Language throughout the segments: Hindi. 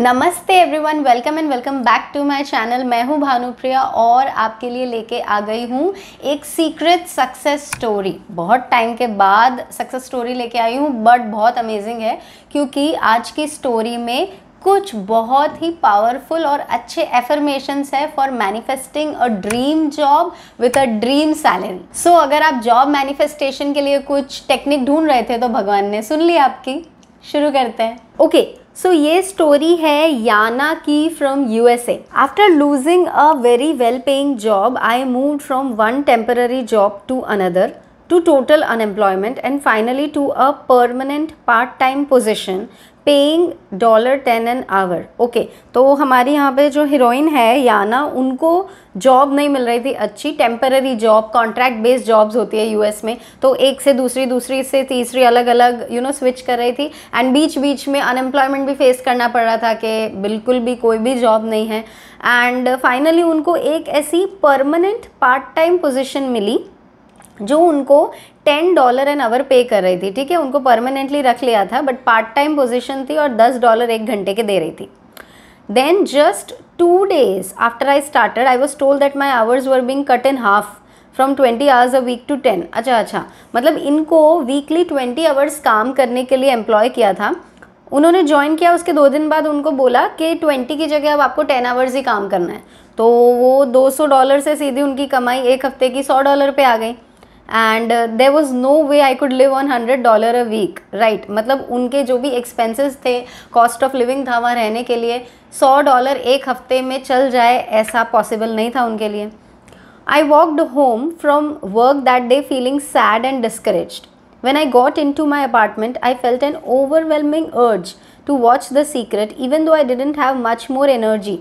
नमस्ते everyone, welcome and welcome back to my channel. मैं हूं भानुप्रिया और आपके लिए लेके आ गई हूं एक सीक्रेट सक्सेस स्टोरी। बहुत टाइम के बाद सक्सेस स्टोरी लेके आई हूं, बट बहुत अमेजिंग है क्योंकि आज की स्टोरी में कुछ बहुत ही पावरफुल और अच्छे एफर्मेशंस है for manifesting a dream job with a dream salary. So अगर आप जॉब मैनिफेस्टेशन के लिए कुछ टेक्निक ढूंढ रहे थे तो भगवान ने सुन ली आपकी। शुरू करते हैं। ओके, सो ये स्टोरी है याना की from USA. After losing a very well paying job, I moved from one temporary job to another to total unemployment and finally to a permanent part-time position paying $10 an hour। Okay, तो हमारी यहाँ पे जो हीरोइन है याना, उनको जॉब नहीं मिल रही थी अच्छी। Temporary job, contract based jobs होती है यूएस में, तो एक से दूसरी, दूसरी से तीसरी अलग अलग स्विच कर रही थी। एंड बीच बीच में अनएम्प्लॉयमेंट भी फेस करना पड़ रहा था कि बिल्कुल भी कोई भी जॉब नहीं है। एंड फाइनली उनको एक ऐसी परमानेंट पार्ट टाइम पोजिशन मिली जो उनको $10 एन आवर पे कर रही थी। ठीक है, उनको परमानेंटली रख लिया था, बट पार्ट टाइम पोजीशन थी और $10 एक घंटे के दे रही थी। Then just 2 days after I started, I was told that my hours were being cut in half from 20 hours a week to 10। अच्छा, मतलब इनको वीकली 20 hours काम करने के लिए एम्प्लॉय किया था। उन्होंने ज्वाइन किया, उसके 2 दिन बाद उनको बोला कि 20 की जगह अब आपको 10 hours ही काम करना है। तो वो $200 से सीधी उनकी कमाई एक हफ्ते की $100 पे आ गई। And there was no way I could live on $100 a week, right. मतलब उनके जो भी एक्सपेंसेस थे, कॉस्ट ऑफ लिविंग था वहाँ रहने के लिए, $100 एक हफ्ते में चल जाए ऐसा पॉसिबल नहीं था उनके लिए। I walked home from work that day feeling sad and discouraged. When I got into my apartment, I felt an overwhelming urge to watch The Secret, even though I didn't have much more energy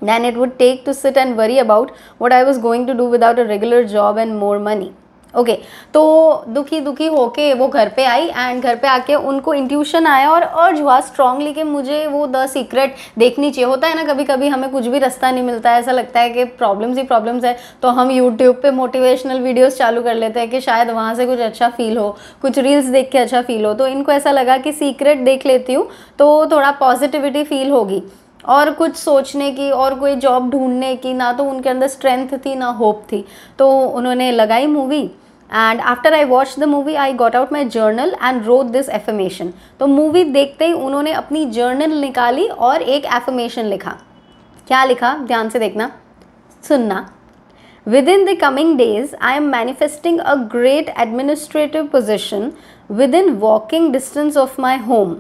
than it would take to sit and worry about what I was going to do without a regular job and more money। Okay, तो दुखी दुखी होके वो घर पे आई एंड घर पे आके उनको इंट्यूशन आया और अर्ज हुआ स्ट्रांगली कि मुझे वो द सीक्रेट देखनी चाहिए। होता है ना, कभी कभी हमें कुछ भी रास्ता नहीं मिलता है, ऐसा लगता है कि प्रॉब्लम्स ही प्रॉब्लम्स है, तो हम यूट्यूब पे मोटिवेशनल वीडियोस चालू कर लेते हैं कि शायद वहाँ से कुछ अच्छा फील हो, कुछ रील्स देख के अच्छा फील हो। तो इनको ऐसा लगा कि सीक्रेट देख लेती हूँ तो थोड़ा पॉजिटिविटी फील होगी और कुछ सोचने की और कोई जॉब ढूंढने की ना तो उनके अंदर स्ट्रेंथ थी ना होप थी। तो उन्होंने लगाई movie and after I watch the movie I got out my journal and wrote this affirmation. तो मूवी देखते ही उन्होंने अपनी जर्नल निकाली और एक एफर्मेशन लिखा। क्या लिखा, ध्यान से देखना, सुनना। Within the coming days, I am manifesting a great administrative position within walking distance of my home।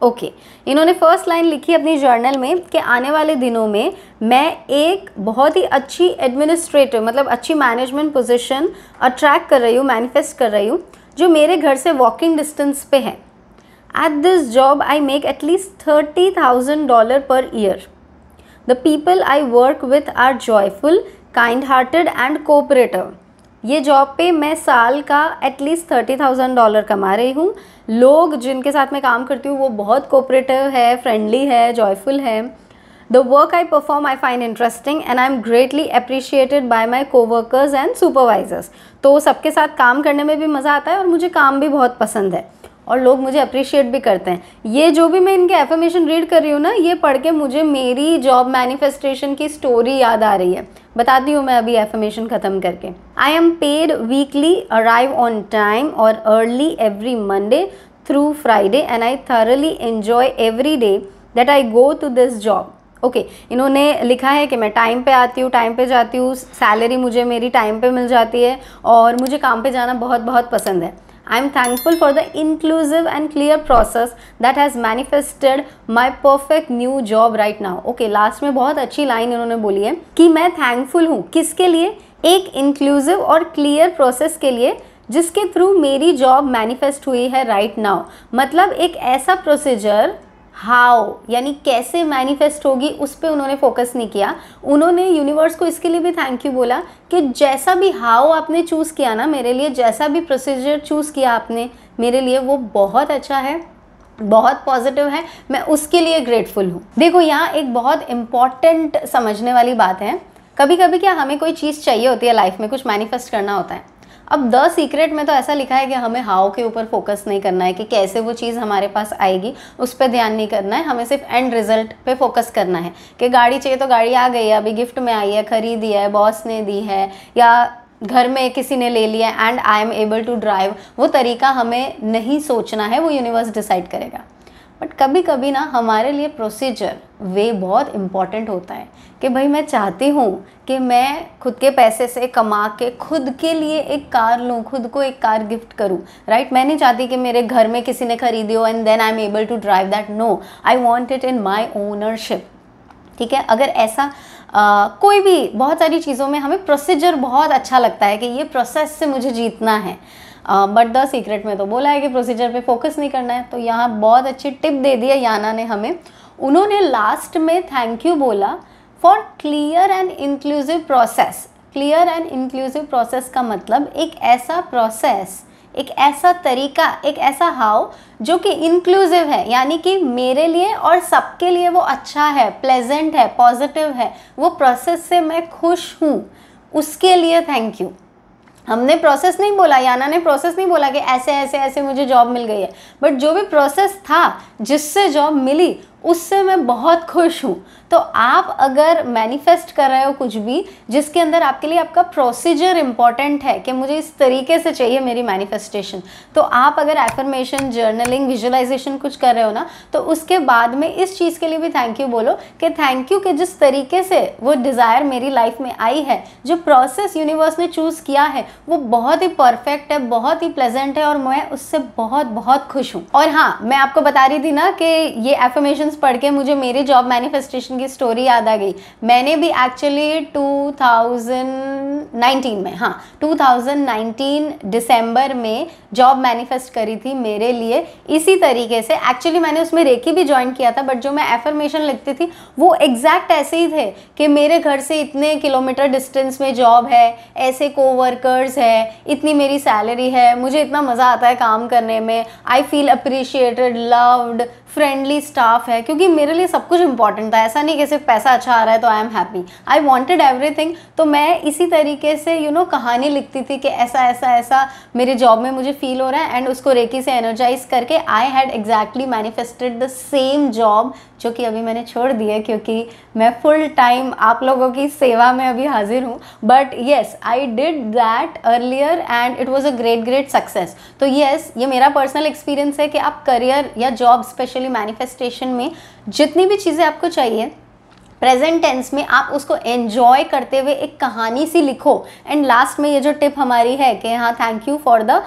Okay, इन्होंने फर्स्ट लाइन लिखी अपनी जर्नल में कि आने वाले दिनों में मैं एक बहुत ही अच्छी एडमिनिस्ट्रेटिव, मतलब अच्छी मैनेजमेंट पोजीशन अट्रैक्ट कर रही हूँ, मैनिफेस्ट कर रही हूँ, जो मेरे घर से वॉकिंग डिस्टेंस पे है। At this job I make at least $30,000 per year. The people I work with are joyful, kind hearted and cooperative. ये जॉब पे मैं साल का एटलीस्ट $30,000 कमा रही हूँ। लोग जिनके साथ मैं काम करती हूँ वो बहुत कोऑपरेटिव है, फ्रेंडली है, जॉयफुल है। The work I perform I find interesting and I M greatly appreciated by my coworkers and supervisors. तो सबके साथ काम करने में भी मज़ा आता है और मुझे काम भी बहुत पसंद है और लोग मुझे अप्रिशिएट भी करते हैं। ये जो भी मैं इनके एफर्मेशन रीड कर रही हूँ ना, ये पढ़ के मुझे मेरी जॉब मैनिफेस्टेशन की स्टोरी याद आ रही है। बताती हूँ मैं अभी एफर्मेशन ख़त्म करके। I am paid weekly, arrive on time और early every Monday through Friday and I thoroughly enjoy every day that I go to this job. Okay, इन्होंने लिखा है कि मैं टाइम पे आती हूँ, टाइम पे जाती हूँ, सैलरी मुझे मेरी टाइम पे मिल जाती है और मुझे काम पे जाना बहुत बहुत पसंद है। I am thankful for the inclusive and clear process that has manifested my perfect new job right now। Okay, last में बहुत अच्छी लाइन इन्होंने बोली है कि मैं थैंकफुल हूँ, किसके लिए? एक इंक्लूसिव और क्लियर प्रोसेस के लिए जिसके थ्रू मेरी जॉब मैनिफेस्ट हुई है राइट नाउ। मतलब एक ऐसा प्रोसीजर, हाउ यानी कैसे मैनिफेस्ट होगी, उस पर उन्होंने फोकस नहीं किया। उन्होंने यूनिवर्स को इसके लिए भी थैंक यू बोला कि जैसा भी हाउ आपने चूज़ किया ना मेरे लिए, जैसा भी प्रोसीजर चूज़ किया आपने मेरे लिए, वो बहुत अच्छा है, बहुत पॉजिटिव है, मैं उसके लिए ग्रेटफुल हूँ। देखो, यहाँ एक बहुत इम्पॉर्टेंट समझने वाली बात है। कभी कभी क्या हमें कोई चीज़ चाहिए होती है लाइफ में, कुछ मैनिफेस्ट करना होता है, अब द सीक्रेट में तो ऐसा लिखा है कि हमें हाउ के ऊपर फोकस नहीं करना है, कि कैसे वो चीज़ हमारे पास आएगी उस पर ध्यान नहीं करना है, हमें सिर्फ एंड रिजल्ट पे फोकस करना है कि गाड़ी चाहिए तो गाड़ी आ गई है, अभी गिफ्ट में आई है, खरीदी है, बॉस ने दी है या घर में किसी ने ले लिया and I am able to drive. वो तरीका हमें नहीं सोचना है, वो यूनिवर्स डिसाइड करेगा। बट कभी कभी ना हमारे लिए प्रोसीजर वे बहुत इम्पॉर्टेंट होता है कि भाई मैं चाहती हूँ कि मैं खुद के पैसे से कमा के खुद के लिए एक कार लूँ, खुद को एक कार गिफ्ट करूँ, राइट। मैं नहीं चाहती कि मेरे घर में किसी ने खरीदी हो and then I am able to drive that. No, I want it in my ownership, ठीक है। अगर ऐसा कोई भी, बहुत सारी चीज़ों में हमें प्रोसीजर बहुत अच्छा लगता है कि ये प्रोसेस से मुझे जीतना है, बट द सीक्रेट में तो बोला है कि प्रोसीजर पे फोकस नहीं करना है। तो यहाँ बहुत अच्छी टिप दे दी है याना ने हमें। उन्होंने लास्ट में थैंक यू बोला for clear and inclusive process. Clear and inclusive process का मतलब एक ऐसा प्रोसेस, एक ऐसा तरीका, एक ऐसा हाउ जो कि इंक्लूसिव है, यानी कि मेरे लिए और सबके लिए वो अच्छा है, प्लेजेंट है, पॉजिटिव है, वो प्रोसेस से मैं खुश हूँ, उसके लिए थैंक यू। हमने प्रोसेस नहीं बोला, याना ने प्रोसेस नहीं बोला कि ऐसे ऐसे ऐसे मुझे जॉब मिल गई है, बट जो भी प्रोसेस था जिससे जॉब मिली उससे मैं बहुत खुश हूँ। तो आप अगर मैनिफेस्ट कर रहे हो कुछ भी जिसके अंदर आपके लिए आपका प्रोसीजर इंपॉर्टेंट है कि मुझे इस तरीके से चाहिए मेरी मैनिफेस्टेशन, तो आप अगर एफर्मेशन, जर्नलिंग, विजुअलाइजेशन कुछ कर रहे हो ना, तो उसके बाद में इस चीज़ के लिए भी थैंक यू बोलो कि थैंक यू कि जिस तरीके से वो डिज़ायर मेरी लाइफ में आई है, जो प्रोसेस यूनिवर्स ने चूज़ किया है वो बहुत ही परफेक्ट है, बहुत ही प्लेजेंट है और मैं उससे बहुत बहुत खुश हूँ। और हाँ, मैं आपको बता रही थी ना कि ये एफर्मेशंस पढ़ के मुझे मेरी जॉब मैनिफेस्टेशन की स्टोरी याद आ गई। मैंने भी एक्चुअली 2019 में, हाँ 2019 दिसंबर में जॉब मैनिफेस्ट करी थी मेरे लिए इसी तरीके से। एक्चुअली मैंने उसमें रेकी भी ज्वाइन किया था, बट जो मैं एफर्मेशन लिखती थी वो एग्जैक्ट ऐसे ही थे कि मेरे घर से इतने किलोमीटर डिस्टेंस में जॉब है, ऐसे कोवर्कर्स है, इतनी मेरी सैलरी है, मुझे इतना मज़ा आता है काम करने में, I feel appreciated, loved, friendly staff है, क्योंकि मेरे लिए सब कुछ इंपॉर्टेंट था। ऐसा नहीं कि सिर्फ पैसा अच्छा आ रहा है तो I am happy, I wanted everything. तो मैं इसी तरीके से कहानी लिखती थी कि ऐसा ऐसा ऐसा मेरे जॉब में मुझे फील हो रहा है, एंड उसको रेकी से एनर्जाइज करके I had exactly manifested the same job, जो कि अभी मैंने छोड़ दी है क्योंकि मैं फुल टाइम आप लोगों की सेवा में अभी हाजिर हूँ। But yes, I did that earlier and it was a great success. तो येस, ये मेरा पर्सनल एक्सपीरियंस है कि आप करियर या जॉब, स्पेशली मैनिफेस्टेशन में जितनी भी चीज़ें आपको चाहिए, प्रेजेंट टेंस में आप उसको एन्जॉय करते हुए एक कहानी सी लिखो। एंड लास्ट में ये जो टिप हमारी है कि हाँ, thank you for the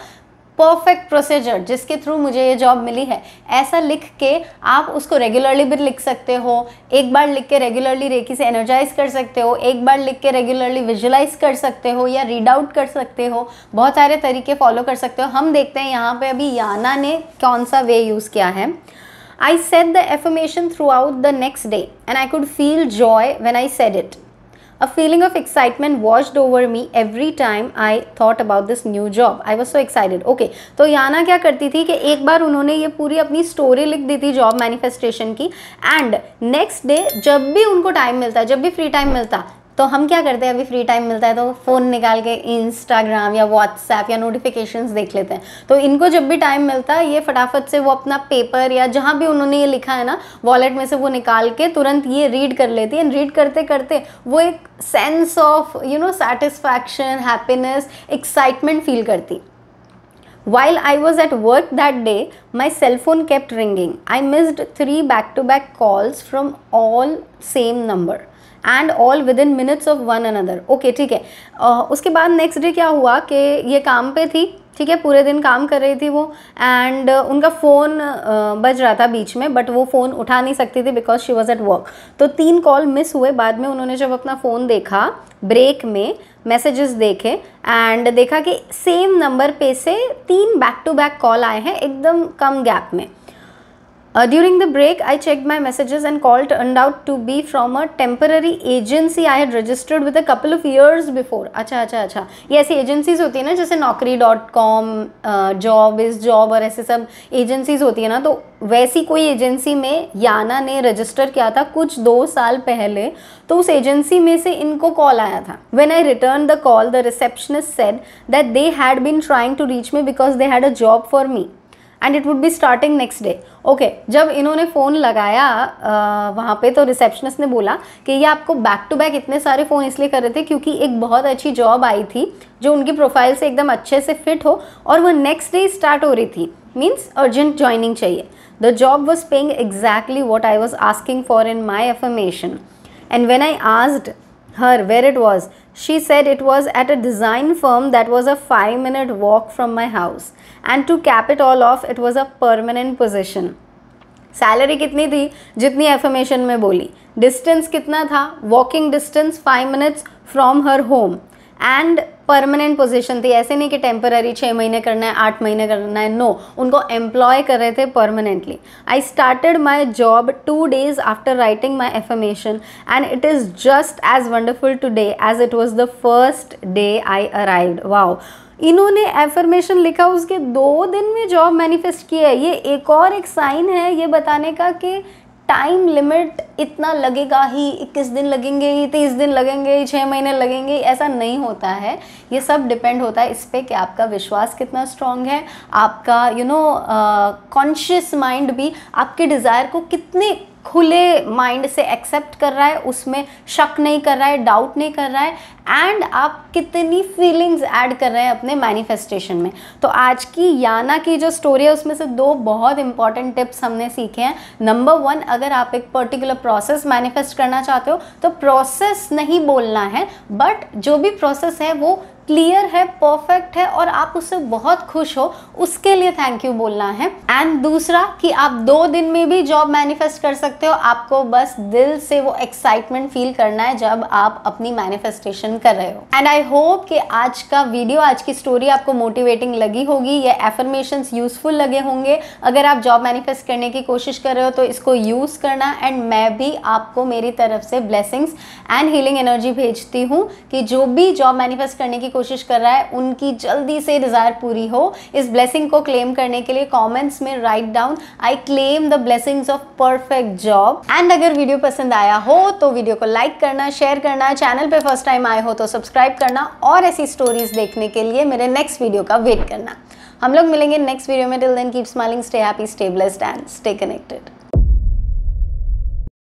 perfect procedure जिसके थ्रू मुझे ये जॉब मिली है, ऐसा लिख के आप उसको रेगुलरली भी लिख सकते हो। एक बार लिख के रेगुलरली रेकी से एनर्जाइज कर सकते हो, एक बार लिख के रेगुलरली विजुलाइज कर सकते हो या रीड आउट कर सकते हो, बहुत सारे तरीके फॉलो कर सकते हो। हम देखते हैं यहाँ पे अभी याना ने कौन सा वे यूज़ किया है। I said the affirmation throughout the next day and I could feel joy when I said it. A feeling of excitement washed over me every time I thought about this new job. I was so excited. Okay, तो याना क्या करती थी कि एक बार उन्होंने ये पूरी अपनी स्टोरी लिख दी थी जॉब मैनिफेस्टेशन की, एंड नेक्स्ट डे जब भी उनको टाइम मिलता, जब भी फ्री टाइम मिलता, तो हम क्या करते हैं, अभी फ्री टाइम मिलता है तो फ़ोन निकाल के इंस्टाग्राम या व्हाट्सएप या नोटिफिकेशंस देख लेते हैं। तो इनको जब भी टाइम मिलता है ये फटाफट से वो अपना पेपर या जहाँ भी उन्होंने ये लिखा है ना, वॉलेट में से वो निकाल के तुरंत ये रीड कर लेती है। एंड रीड करते करते वो एक sense of satisfaction, happiness, excitement feel करती। While I was at work that day, my cell phone kept ringing. I missed 3 back-to-back calls from all same number and all within minutes of one another. Okay, ठीक है। उसके बाद नेक्स्ट डे क्या हुआ कि ये काम पे थी, ठीक है, पूरे दिन काम कर रही थी वो, एंड उनका फ़ोन बज रहा था बीच में, बट वो फ़ोन उठा नहीं सकती थी because she was at work. तो 3 कॉल मिस हुए। बाद में उन्होंने जब अपना फ़ोन देखा, ब्रेक में मैसेजेस देखे एंड देखा कि सेम नंबर पे से 3 बैक टू बैक कॉल आए हैं एकदम कम गैप में। During the break, I checked my messages and call turned out to be from a temporary agency I had registered with a couple of years before. अच्छा, ये ऐसी एजेंसीज होती है ना, जैसे naukri.com, जॉब इज़ जॉब और ऐसे सब एजेंसीज होती है ना, तो वैसी कोई एजेंसी में याना ने रजिस्टर किया था कुछ 2 साल पहले, तो उस एजेंसी में से इनको कॉल आया था. When I returned the call, the receptionist said that they had been trying to reach me because they had a job for me. And it would be starting next day. Okay, जब इन्होंने फ़ोन लगाया वहाँ पे, तो रिसेप्शनिस्ट ने बोला कि ये आपको बैक टू बैक इतने सारे फ़ोन इसलिए कर रहे थे क्योंकि एक बहुत अच्छी जॉब आई थी जो उनकी प्रोफाइल से एकदम अच्छे से फिट हो, और वो नेक्स्ट डे स्टार्ट हो रही थी. मीन्स अर्जेंट ज्वाइनिंग चाहिए. The job was paying exactly what I was asking for in my affirmation. And when I asked her where it was, she said it was at a design firm that was a 5-minute walk from my house, and to cap it all off, it was a permanent position. Salary कितनी थी? जितनी एफर्मेशन में बोली. डिस्टेंस कितना था? Walking distance 5 minutes from her home. And permanent position थी. ऐसे नहीं कि टेम्पररी 6 महीने करना है, 8 महीने करना है. नो, उनको एम्प्लॉय कर रहे थे permanently. I started my job 2 days after writing my affirmation, and it is just as wonderful today as it was the first day I arrived. Wow, इन्होंने एफर्मेशन लिखा, उसके 2 दिन में जॉब मैनिफेस्ट किया है. ये एक और एक साइन है ये बताने का कि टाइम लिमिट इतना लगेगा ही, 21 दिन लगेंगे ही, 30 दिन लगेंगे ही, 6 महीने लगेंगे, ऐसा नहीं होता है. ये सब डिपेंड होता है इस पे कि आपका विश्वास कितना स्ट्रांग है, आपका कॉन्शियस माइंड भी आपके डिज़ायर को कितने खुले माइंड से एक्सेप्ट कर रहा है, उसमें शक नहीं कर रहा है, डाउट नहीं कर रहा है, एंड आप कितनी फीलिंग्स ऐड कर रहे हैं अपने मैनिफेस्टेशन में. तो आज की याना की जो स्टोरी है उसमें से 2 बहुत इंपॉर्टेंट टिप्स हमने सीखे हैं. नंबर 1, अगर आप एक पर्टिकुलर प्रोसेस मैनिफेस्ट करना चाहते हो तो प्रोसेस नहीं बोलना है, बट जो भी प्रोसेस है वो क्लियर है, परफेक्ट है और आप उससे बहुत खुश हो, उसके लिए थैंक यू बोलना है. एंड दूसरा कि आप 2 दिन में भी जॉब मैनिफेस्ट कर सकते हो. आपको बस दिल से वो एक्साइटमेंट फील करना है जब आप अपनी मैनिफेस्टेशन कर रहे हो. एंड आई होप कि आज का वीडियो, आज की स्टोरी आपको मोटिवेटिंग लगी होगी, ये एफर्मेशंस यूजफुल लगे होंगे. अगर आप जॉब मैनिफेस्ट करने की कोशिश कर रहे हो तो इसको यूज करना. एंड मैं भी आपको मेरी तरफ से ब्लेसिंग्स एंड हीलिंग एनर्जी भेजती हूँ कि जो भी जॉब मैनिफेस्ट करने की कोशिश कर रहा है उनकी जल्दी से डिजायर पूरी हो. इस ब्लेसिंग को क्लेम करने के लिए कमेंट्स में write down, I claim the blessings of perfect job. And अगर वीडियो पसंद आया हो तो वीडियो को लाइक करना, शेयर करना, चैनल पे फर्स्ट टाइम आए हो तो सब्सक्राइब करना, और ऐसी स्टोरीज देखने के लिए मेरे नेक्स्ट वीडियो का वेट करना. हम लोग मिलेंगे नेक्स्ट वीडियो में. Till then keep smiling, stay happy, stay blessed and stay connected.